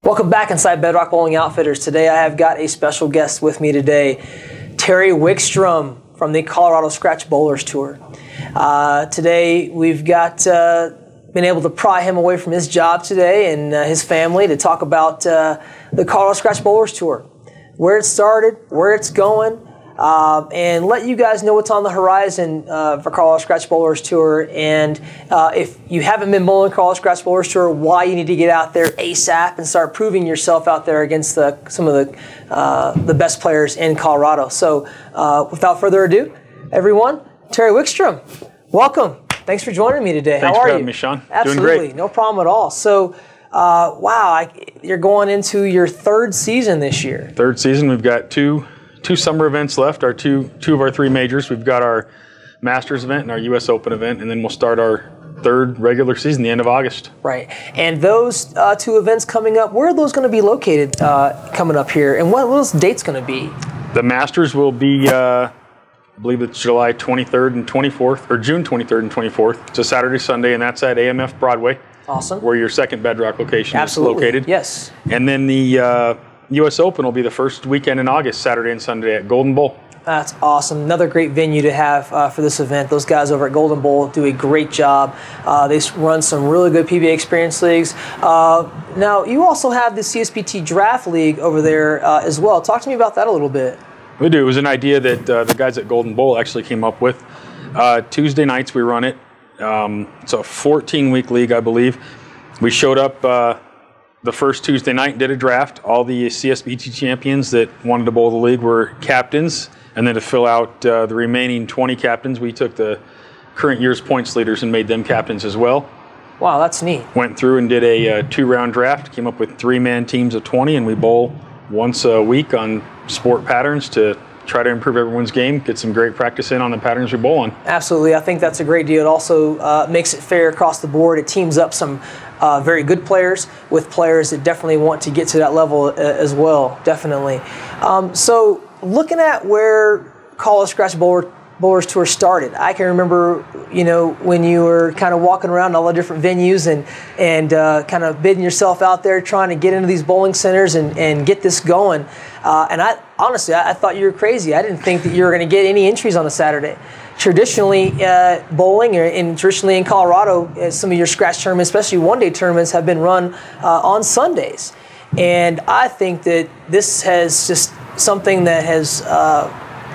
Welcome back inside Bedrock Bowling Outfitters. Today I have got a special guest with me today, Terry Wickstrom from the Colorado Scratch Bowlers Tour. Today we've got been able to pry him away from his job today and his family to talk about the Colorado Scratch Bowlers Tour, where it started, where it's going, and let you guys know what's on the horizon for Colorado Scratch Bowlers Tour. And if you haven't been bowling Colorado Scratch Bowlers Tour, why you need to get out there ASAP and start proving yourself out there against some of the best players in Colorado. So without further ado, everyone, Terry Wickstrom, welcome. Thanks for joining me today. Thanks How are for you? having me, Shawn. Absolutely, Doing great. No problem at all. So, wow, you're going into your third season this year. Third season. We've got two summer events left. Our two of our three majors. We've got our Masters event and our U.S. Open event, and then we'll start our third regular season the end of August. Right. And those two events coming up, where are those going to be located coming up here, and what are those dates going to be? The Masters will be, I believe it's July 23rd and 24th, or June 23rd and 24th. It's a Saturday, Sunday, and that's at AMF Broadway. Awesome. Where your second Bedrock location Absolutely. is located. Yes. And then the U.S. Open will be the first weekend in August, Saturday and Sunday at Golden Bowl. That's awesome. Another great venue to have for this event. Those guys over at Golden Bowl do a great job. They run some really good PBA Experience Leagues. Now, you also have the CSBT Draft League over there as well. Talk to me about that a little bit. We do. It was an idea that the guys at Golden Bowl actually came up with. Tuesday nights we run it. It's a 14-week league, I believe. We showed up the first Tuesday night and did a draft. All the CSBT champions that wanted to bowl the league were captains. And then to fill out the remaining 20 captains, we took the current year's points leaders and made them captains as well. Wow, that's neat. Went through and did a two-round draft, came up with three-man teams of 20, and we bowl once a week on sport patterns to try to improve everyone's game, get some great practice in on the patterns we bowl on. Absolutely. I think that's a great deal. It also makes it fair across the board. It teams up some very good players with players that definitely want to get to that level as well, definitely. So looking at where Colorado Scratch Bowlers Tour started, I can remember, when you were kind of walking around all the different venues and kind of bidding yourself out there, trying to get into these bowling centers and get this going. And I honestly thought you were crazy. I didn't think that you were going to get any entries on a Saturday. Traditionally, bowling, and traditionally in Colorado, some of your scratch tournaments, especially one-day tournaments, have been run on Sundays. And I think that this has just something that has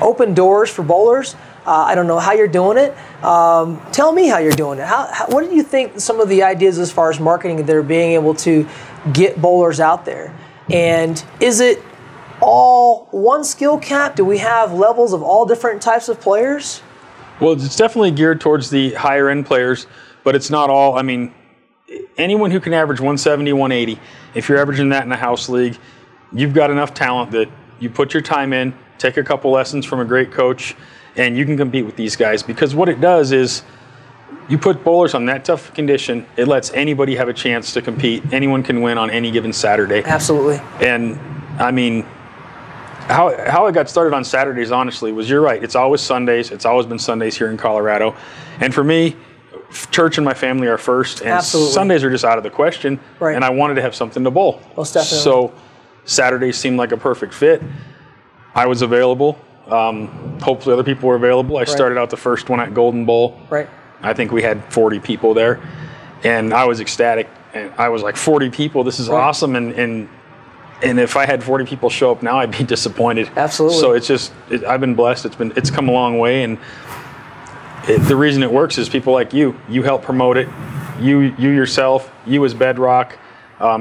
opened doors for bowlers. I don't know how you're doing it. Tell me how you're doing it. What do you think some of the ideas as far as marketing that they're being able to get bowlers out there? And is it all one skill cap? Do we have levels of all different types of players? Well, it's definitely geared towards the higher end players, but it's not all. I mean, anyone who can average 170, 180, if you're averaging that in a house league, you've got enough talent that you put your time in, take a couple lessons from a great coach, and you can compete with these guys. Because what it does is you put bowlers on that tough condition, it lets anybody have a chance to compete. Anyone can win on any given Saturday. Absolutely. And, I mean, how I got started on Saturdays, honestly, was you're right. It's always Sundays. It's always been Sundays here in Colorado. And for me, church and my family are first. And Absolutely. Sundays are just out of the question. Right. And I wanted to have something to bowl. Most definitely. So Saturdays seemed like a perfect fit. I was available. Hopefully other people were available. I started out the first one at Golden Bowl. Right. I think we had 40 people there. And I was ecstatic. And I was like, 40 people, this is awesome. And if I had 40 people show up now, I'd be disappointed. Absolutely. So it's just, I've been blessed. It's come a long way, and the reason it works is people like you. You help promote it. You yourself, you as Bedrock,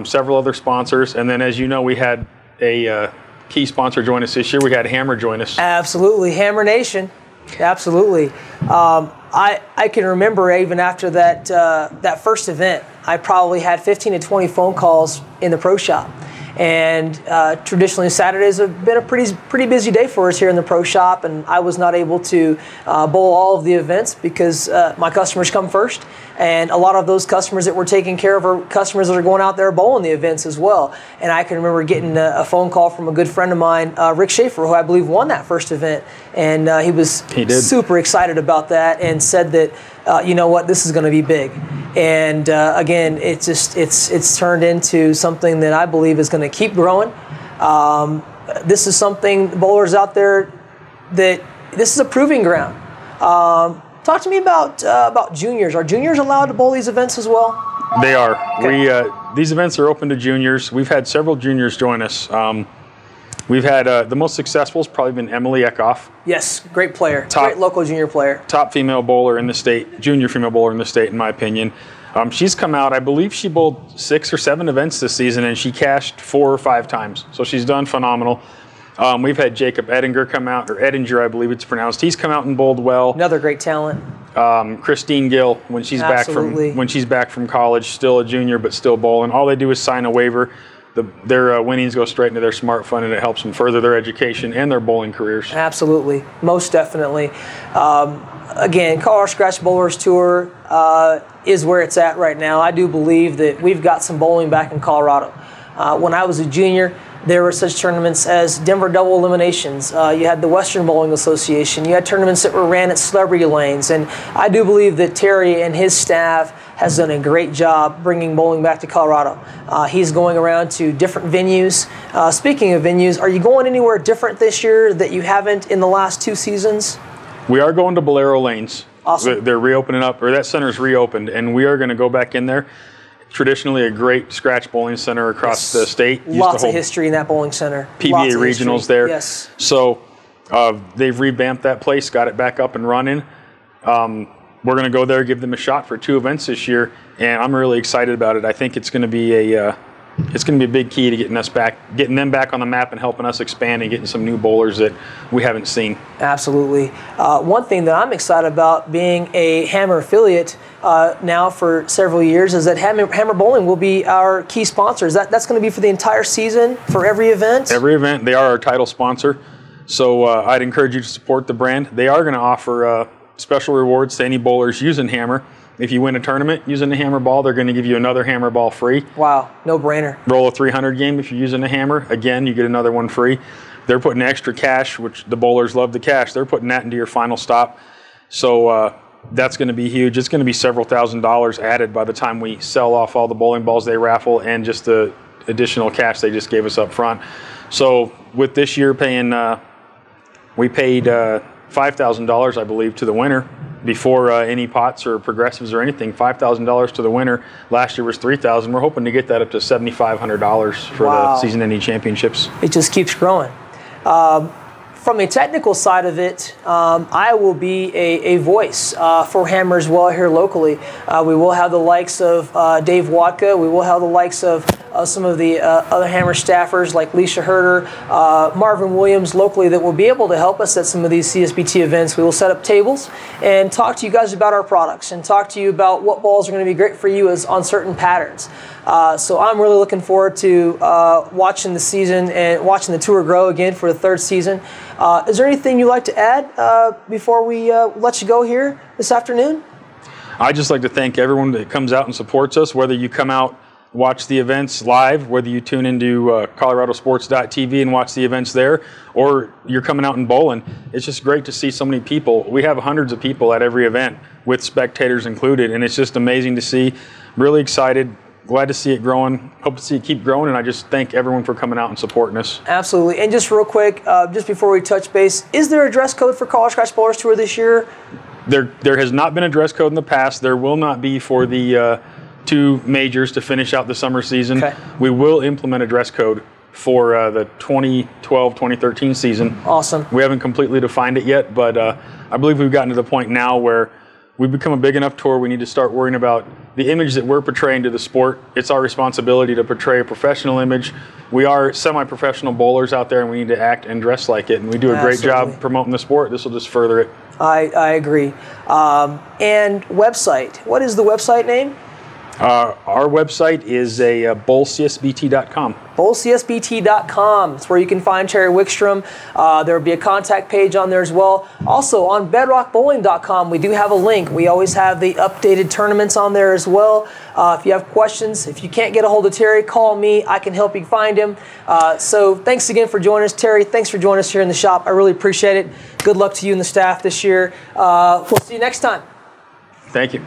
several other sponsors, and then as you know, we had a key sponsor join us this year. We had Hammer join us. Absolutely, Hammer Nation. Absolutely. I can remember even after that first event, I probably had 15 to 20 phone calls in the pro shop. And traditionally, Saturdays have been a pretty busy day for us here in the pro shop, and I was not able to bowl all of the events because my customers come first, and a lot of those customers that we're taking care of are customers that are going out there bowling the events as well. And I can remember getting a phone call from a good friend of mine, Rick Schaefer, who I believe won that first event, and he was super excited about that and said that, you know what, this is going to be big. And again, it's turned into something that I believe is going to keep growing. This is something bowlers out there this is a proving ground. Talk to me about juniors. Are juniors allowed to bowl these events as well? They are. Okay. These events are open to juniors. We've had several juniors join us. We've had the most successful has probably been Emily Eckhoff. Yes, great player. Great local junior player. Top female bowler in the state, junior female bowler in the state, in my opinion. She's come out, I believe she bowled 6 or 7 events this season, and she cashed 4 or 5 times. So she's done phenomenal. We've had Jacob Edinger come out, or Edinger, I believe it's pronounced. He's come out and bowled well. Another great talent. Christine Gill, when she's back from college, still a junior but still bowling. All they do is sign a waiver. Their winnings go straight into their smart fund, and it helps them further their education and their bowling careers. Absolutely, most definitely. Again, Colorado Scratch Bowlers Tour is where it's at right now. I do believe that we've got some bowling back in Colorado. When I was a junior, there were such tournaments as Denver Double Eliminations. You had the Western Bowling Association. You had tournaments that were ran at celebrity lanes. And I do believe that Terry and his staff has done a great job bringing bowling back to Colorado. He's going around to different venues. Speaking of venues, are you going anywhere different this year that you haven't in the last 2 seasons? We are going to Bolero Lanes. Awesome. They're reopening up, or that center's reopened, and we are going to go back in there. Traditionally a great scratch bowling center across the state. Lots of history in that bowling center. PBA regionals there. Yes. So they've revamped that place, got it back up and running. We're going to go there, give them a shot for 2 events this year, and I'm really excited about it. I think it's going to be a big key to getting them back on the map and helping us expand and getting some new bowlers that we haven't seen. Absolutely. One thing that I'm excited about being a Hammer affiliate now for several years is that Hammer Bowling will be our key sponsors. That's going to be for the entire season, for every event? Every event. They are our title sponsor. So I'd encourage you to support the brand. They are going to offer special rewards to any bowlers using Hammer. If you win a tournament using the Hammer ball, they're going to give you another Hammer ball free. Wow, no brainer. Roll a 300 game if you're using a Hammer. Again, you get another one free. They're putting extra cash, which the bowlers love the cash. They're putting that into your final stop. So that's going to be huge. It's going to be several $1,000s added by the time we sell off all the bowling balls they raffle and just the additional cash they just gave us up front. So with this year we paid $5,000, I believe, to the winner before any pots or progressives or anything. $5,000 to the winner. Last year was $3,000. We're hoping to get that up to $7,500 for the season-ending championships. It just keeps growing. From a technical side of it, I will be a voice for Hammer as well here locally. We will have the likes of Dave Watka. We will have the likes of some of the other Hammer staffers like Leisha Herder, Marvin Williams locally that will be able to help us at some of these CSBT events. We will set up tables and talk to you guys about our products and talk to you about what balls are going to be great for you on certain patterns. So I'm really looking forward to watching the season and watching the tour grow again for the 3rd season. Is there anything you'd like to add before we let you go here this afternoon? I'd just like to thank everyone that comes out and supports us, whether you come out, watch the events live, whether you tune into coloradosports.tv and watch the events there, or you're coming out and bowling. It's just great to see so many people. We have hundreds of people at every event, with spectators included, and it's just amazing to see. Really excited. Glad to see it growing. Hope to see it keep growing, and I just thank everyone for coming out and supporting us. Absolutely. And just real quick, just before we touch base, is there a dress code for Colorado Scratch Bowlers Tour this year? There has not been a dress code in the past. There will not be for the 2 majors to finish out the summer season. Okay. We will implement a dress code for the 2012-2013 season. Awesome. We haven't completely defined it yet, but I believe we've gotten to the point now where we've become a big enough tour. We need to start worrying about the image that we're portraying to the sport. It's our responsibility to portray a professional image. We are semi-professional bowlers out there, and we need to act and dress like it. And we do a great job promoting the sport. This will just further it. I agree. And website. What is the website name? Our website is bowlcsbt.com. Bowlcsbt.com. It's where you can find Terry Wickstrom. There will be a contact page on there as well. Also on bedrockbowling.com, we do have a link. We always have the updated tournaments on there as well. If you have questions, if you can't get a hold of Terry, call me. I can help you find him. So thanks again for joining us, Terry. Thanks for joining us here in the shop. I really appreciate it. Good luck to you and the staff this year. We'll see you next time. Thank you.